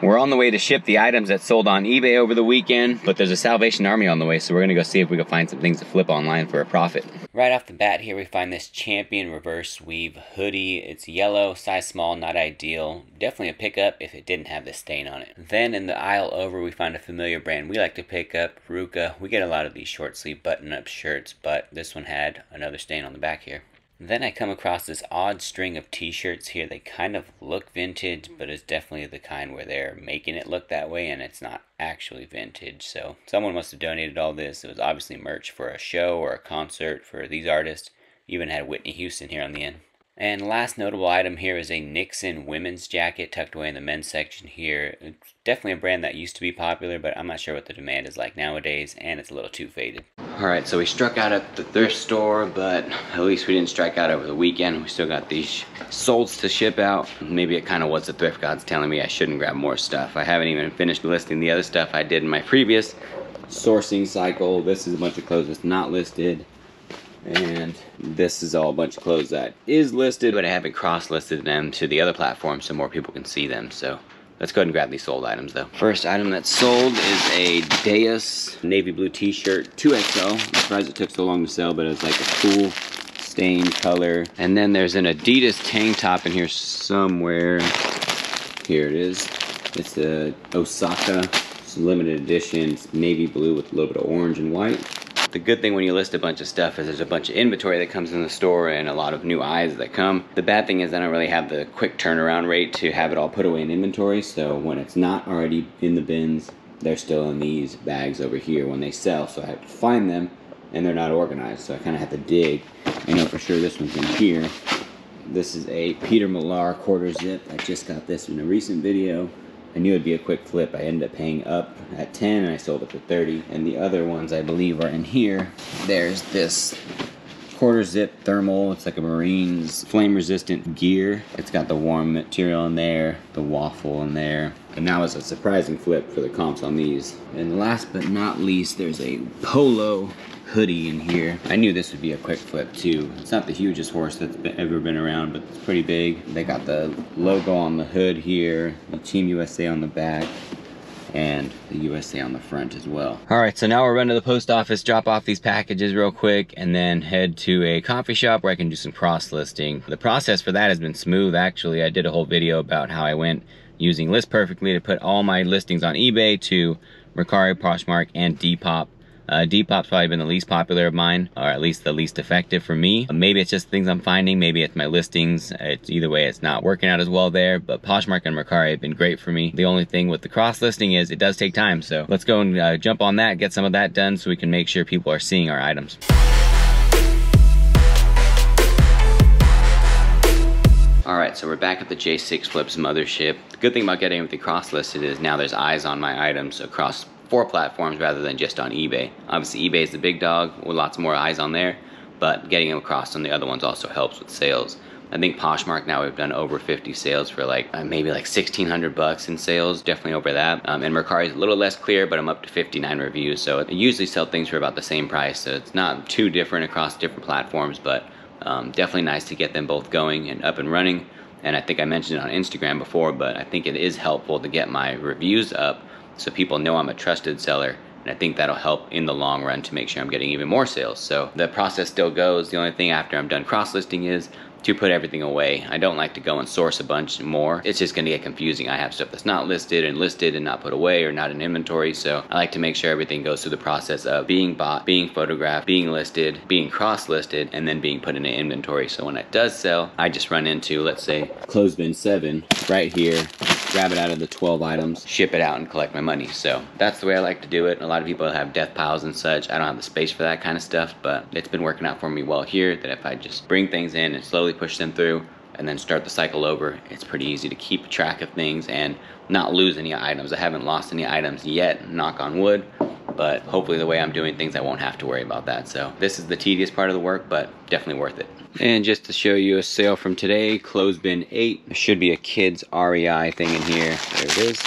We're on the way to ship the items that sold on eBay over the weekend, but there's a Salvation Army on the way, so we're gonna go see if we can find some things to flip online for a profit. Right off the bat here, we find this Champion reverse weave hoodie. It's yellow, size small, not ideal. Definitely a pickup if it didn't have this stain on it. Then in the aisle over, we find a familiar brand we like to pick up, Ruka. We get a lot of these short sleeve button-up shirts, but this one had another stain on the back here. Then I come across this odd string of t-shirts here. They kind of look vintage, but it's definitely the kind where they're making it look that way and it's not actually vintage. So someone must have donated all this. It was obviously merch for a show or a concert for these artists. Even had Whitney Houston here on the end. And last notable item here is a Nixon women's jacket tucked away in the men's section here. It's definitely a brand that used to be popular, but I'm not sure what the demand is like nowadays, and it's a little too faded. Alright, so we struck out at the thrift store, but at least we didn't strike out over the weekend. We still got these solds to ship out. Maybe it kind of was the thrift gods telling me I shouldn't grab more stuff. I haven't even finished listing the other stuff I did in my previous sourcing cycle. This is a bunch of clothes that's not listed. And this is all a bunch of clothes that is listed, but I haven't cross-listed them to the other platform so more people can see them. So let's go ahead and grab these sold items though. First item that's sold is a Deus navy blue t-shirt, 2XL. I'm surprised it took so long to sell, but it was like a cool stained color. And then there's an Adidas tank top in here somewhere. Here it is. It's the Osaka. It's a limited edition. It's navy blue with a little bit of orange and white. The good thing when you list a bunch of stuff is there's a bunch of inventory that comes in the store and a lot of new eyes that come. The bad thing is I don't really have the quick turnaround rate to have it all put away in inventory, so when it's not already in the bins, they're still in these bags over here when they sell, so I have to find them and they're not organized, so I kind of have to dig. I know for sure this one's in here. This is a Peter Millar quarter zip. I just got this in a recent video. I knew it'd be a quick flip. I ended up paying up at 10 and I sold it for 30. And the other ones I believe are in here. There's this quarter zip thermal. It's like a Marine's flame resistant gear. It's got the warm material in there, the waffle in there. And that was a surprising flip for the comps on these. And last but not least, there's a Polo hoodie in here. I knew this would be a quick flip too. It's not the hugest horse that's ever been around, but it's pretty big. They got the logo on the hood here, the Team USA on the back, and the USA on the front as well. Alright, so now we're running to the post office, drop off these packages real quick, and then head to a coffee shop where I can do some cross-listing. The process for that has been smooth, actually. I did a whole video about how I went using List Perfectly to put all my listings on eBay to Mercari, Poshmark, and Depop. Depop's probably been the least popular of mine, or at least the least effective for me. Maybe it's just things I'm finding, maybe it's my listings. It's either way, it's not working out as well there, but Poshmark and Mercari have been great for me. The only thing with the cross listing is it does take time, so let's go and jump on that, get some of that done so we can make sure people are seeing our items. Alright, so we're back at the J6 Flips mothership. The good thing about getting everything cross-listed is now there's eyes on my items across 4 platforms rather than just on eBay. Obviously eBay is the big dog with lots more eyes on there, but getting them across on the other ones also helps with sales. I think Poshmark now we've done over 50 sales for like maybe like $1,600 in sales, definitely over that. And Mercari is a little less clear, but I'm up to 59 reviews, so I usually sell things for about the same price, so it's not too different across different platforms, but definitely nice to get them both going and up and running. And I think I mentioned it on Instagram before, but I think it is helpful to get my reviews up so people know I'm a trusted seller, and I think that'll help in the long run to make sure I'm getting even more sales. So the process still goes. The only thing after I'm done cross-listing is to put everything away. I don't like to go and source a bunch more. It's just gonna get confusing. I have stuff that's not listed and not put away or not in inventory, so I like to make sure everything goes through the process of being bought, being photographed, being listed, being cross-listed, and then being put in an inventory. So when it does sell, I just run into, let's say, clothesbin 7 right here, grab it out of the 12 items, ship it out, and collect my money. So that's the way I like to do it. A lot of people have death piles and such. I don't have the space for that kind of stuff, but it's been working out for me well here, that if I just bring things in and slowly push them through and then start the cycle over, it's pretty easy to keep track of things and not lose any items. I haven't lost any items yet, knock on wood, but hopefully the way I'm doing things, I won't have to worry about that. So this is the tedious part of the work, but definitely worth it. And just to show you a sale from today, clothesbin 8. There should be a kids REI thing in here. There it is.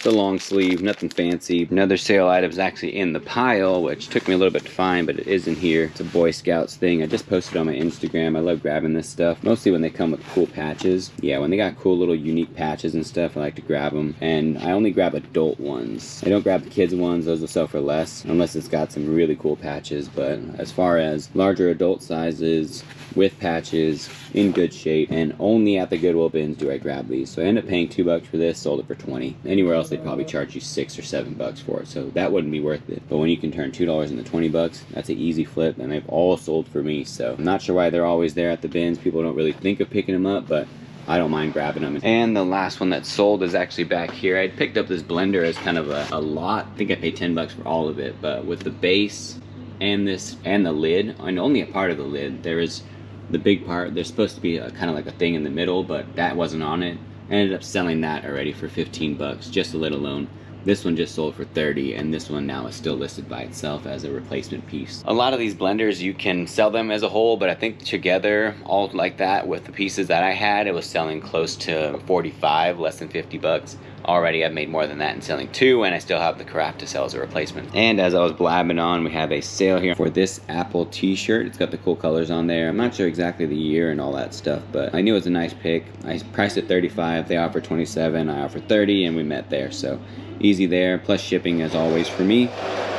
the long sleeve, nothing fancy. Another sale item is actually in the pile, which took me a little bit to find, but it is in here. It's a Boy Scouts thing. I just posted on my Instagram. I love grabbing this stuff, mostly when they come with cool patches. Yeah, when they got cool little unique patches and stuff, I like to grab them. And I only grab adult ones. I don't grab the kids ones. Those will sell for less, unless it's got some really cool patches. But as far as larger adult sizes with patches, in good shape, and only at the Goodwill bins do I grab these. So I end up paying $2 for this, sold it for 20. Anywhere else they'd probably charge you $6 or $7 for it, so that wouldn't be worth it. But when you can turn $2 into $20, that's an easy flip, and they've all sold for me. So I'm not sure why they're always there at the bins. People don't really think of picking them up, but I don't mind grabbing them. And the last one that sold is actually back here. I picked up this blender as kind of a lot. I think I paid $10 for all of it, but with the base and this and the lid, and only a part of the lid, there is the big part. There's supposed to be a kind of like a thing in the middle, but that wasn't on it. I ended up selling that already for $15, just the lid alone. This one just sold for $30, and this one now is still listed by itself as a replacement piece. A lot of these blenders, you can sell them as a whole, but I think together, all like that, with the pieces that I had, it was selling close to 45, less than $50. Already I've made more than that in selling two, and I still have the carafe to sell as a replacement. And as I was blabbing on, we have a sale here for this Apple t-shirt. It's got the cool colors on there. I'm not sure exactly the year and all that stuff, but I knew it was a nice pick. I priced it $35, they offered $27, I offered $30, and we met there. So easy there, plus shipping as always for me.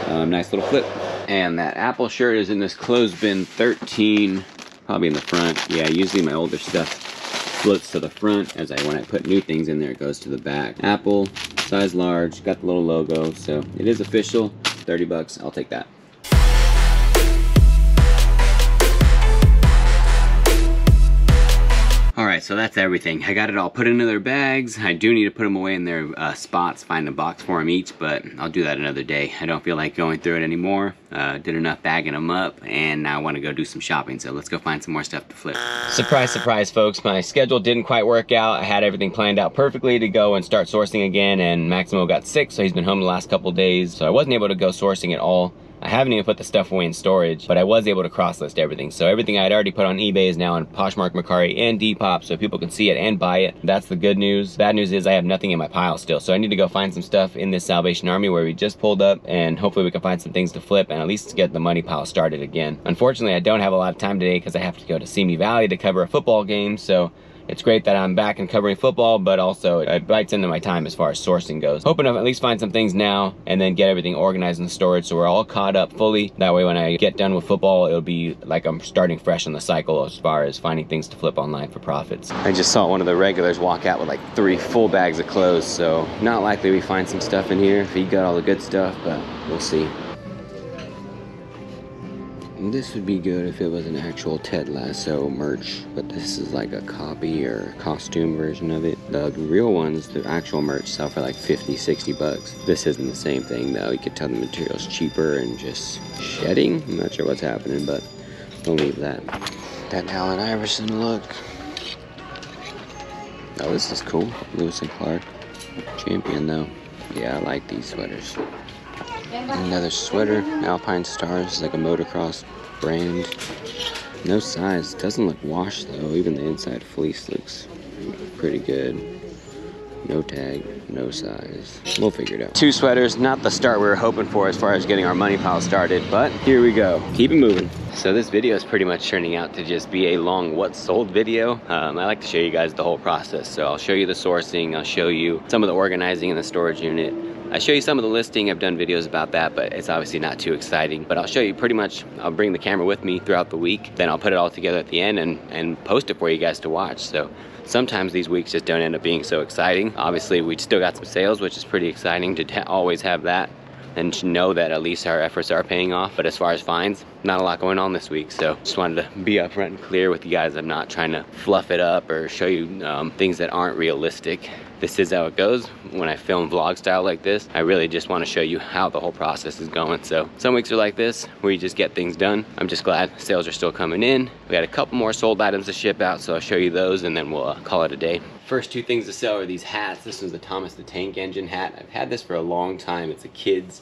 Nice little flip. And that Apple shirt is in this clothesbin 13, probably in the front. Yeah, usually my older stuff flips to the front, when I put new things in there, it goes to the back. Apple, size large, got the little logo, so it is official. $30, I'll take that. Alright, so that's everything. I got it all put into their bags. I do need to put them away in their spots, find a box for them each, but I'll do that another day. I don't feel like going through it anymore. Did enough bagging them up, and now I want to go do some shopping, so let's go find some more stuff to flip. Surprise, surprise, folks. My schedule didn't quite work out. I had everything planned out perfectly to go and start sourcing again, and Maximo got sick, so he's been home the last couple days, so I wasn't able to go sourcing at all. I haven't even put the stuff away in storage, but I was able to cross-list everything. So everything I had already put on eBay is now on Poshmark, Mercari, and Depop, so people can see it and buy it. That's the good news. Bad news is I have nothing in my pile still, so I need to go find some stuff in this Salvation Army where we just pulled up, and hopefully we can find some things to flip and at least get the money pile started again. Unfortunately, I don't have a lot of time today because I have to go to Simi Valley to cover a football game, so it's great that I'm back and covering football, but also it bites into my time as far as sourcing goes. Hoping to at least find some things now and then get everything organized in storage so we're all caught up fully. That way when I get done with football, it'll be like I'm starting fresh in the cycle as far as finding things to flip online for profits. I just saw one of the regulars walk out with like 3 full bags of clothes, so not likely we find some stuff in here if he got all the good stuff, but we'll see. This would be good if it was an actual Ted Lasso merch, but this is like a copy or costume version of it. The real ones, the actual merch, sell for like 50, 60 bucks. This isn't the same thing though. You could tell the material's cheaper and just shedding. I'm not sure what's happening, but we'll leave that. That Allen Iverson look. Oh, this is cool. Lewis and Clark. Champion though. Yeah, I like these sweaters. Another sweater, Alpine Stars, like a motocross brand. No size, doesn't look washed though. Even the inside fleece looks pretty good. No tag, no size. We'll figure it out. 2 sweaters, not the start we were hoping for as far as getting our money pile started, but here we go. Keep it moving. So this video is pretty much turning out to just be a long what sold video. I like to show you guys the whole process. So I'll show you the sourcing, I'll show you some of the organizing in the storage unit. I show you some of the listing. I've done videos about that, but it's obviously not too exciting. But I'll show you pretty much, I'll bring the camera with me throughout the week, then I'll put it all together at the end and post it for you guys to watch. So sometimes these weeks just don't end up being so exciting. Obviously, we still got some sales, which is pretty exciting to always have that and to know that at least our efforts are paying off. But as far as finds, not a lot going on this week. So just wanted to be upfront and clear with you guys. I'm not trying to fluff it up or show you things that aren't realistic. This is how it goes when I film vlog style like this. I really just want to show you how the whole process is going. So some weeks are like this where you just get things done. I'm just glad sales are still coming in. We got a couple more sold items to ship out, so I'll show you those and then we'll call it a day. First 2 things to sell are these hats. This one's the Thomas the Tank Engine hat. I've had this for a long time. It's a kid's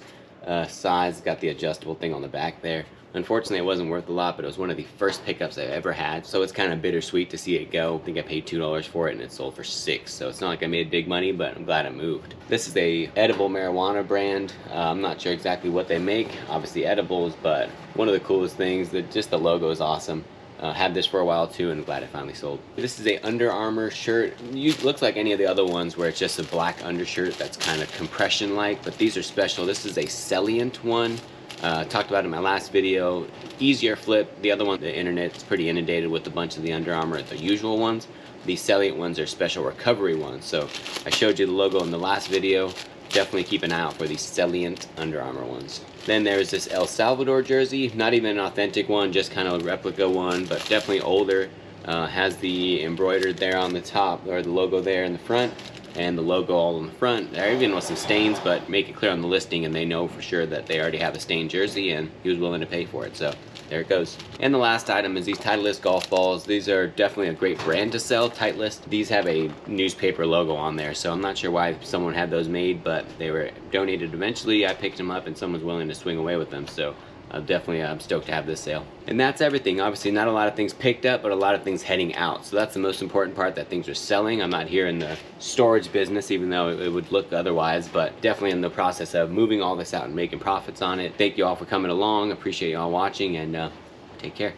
size. It's got the adjustable thing on the back there. Unfortunately, it wasn't worth a lot, but it was one of the first pickups I've ever had, so it's kind of bittersweet to see it go. I think I paid $2 for it and it sold for $6, so it's not like I made big money, but I'm glad it moved. This is a edible marijuana brand. I'm not sure exactly what they make, obviously edibles, but one of the coolest things, that just the logo is awesome. Had this for a while too, and I'm glad it finally sold. This is a Under Armour shirt. It looks like any of the other ones where it's just a black undershirt that's kind of compression-like, but these are special. This is a Celliant one. Talked about it in my last video. Easier flip. The other one, the internet's pretty inundated with a bunch of the Under Armour, the usual ones. These Celliant ones are special recovery ones. So I showed you the logo in the last video. Definitely keep an eye out for these Celliant Under Armour ones. Then there's this El Salvador jersey. Not even an authentic one, just kind of a replica one, but definitely older. Has the embroidered there on the top, or the logo there in the front, and the logo all in the front. There even was some stains, but make it clear on the listing and they know for sure that they already have a stained jersey, and he was willing to pay for it, so there it goes. And the last item is these Titleist golf balls. These are definitely a great brand to sell, Titleist. These have a newspaper logo on there, so I'm not sure why someone had those made, but they were donated eventually. I picked them up and someone's willing to swing away with them, so I'm stoked to have this sale. And that's everything. Obviously not a lot of things picked up, but a lot of things heading out. So that's the most important part, that things are selling. I'm not here in the storage business, even though it would look otherwise, but definitely in the process of moving all this out and making profits on it. Thank you all for coming along. Appreciate you all watching, and take care.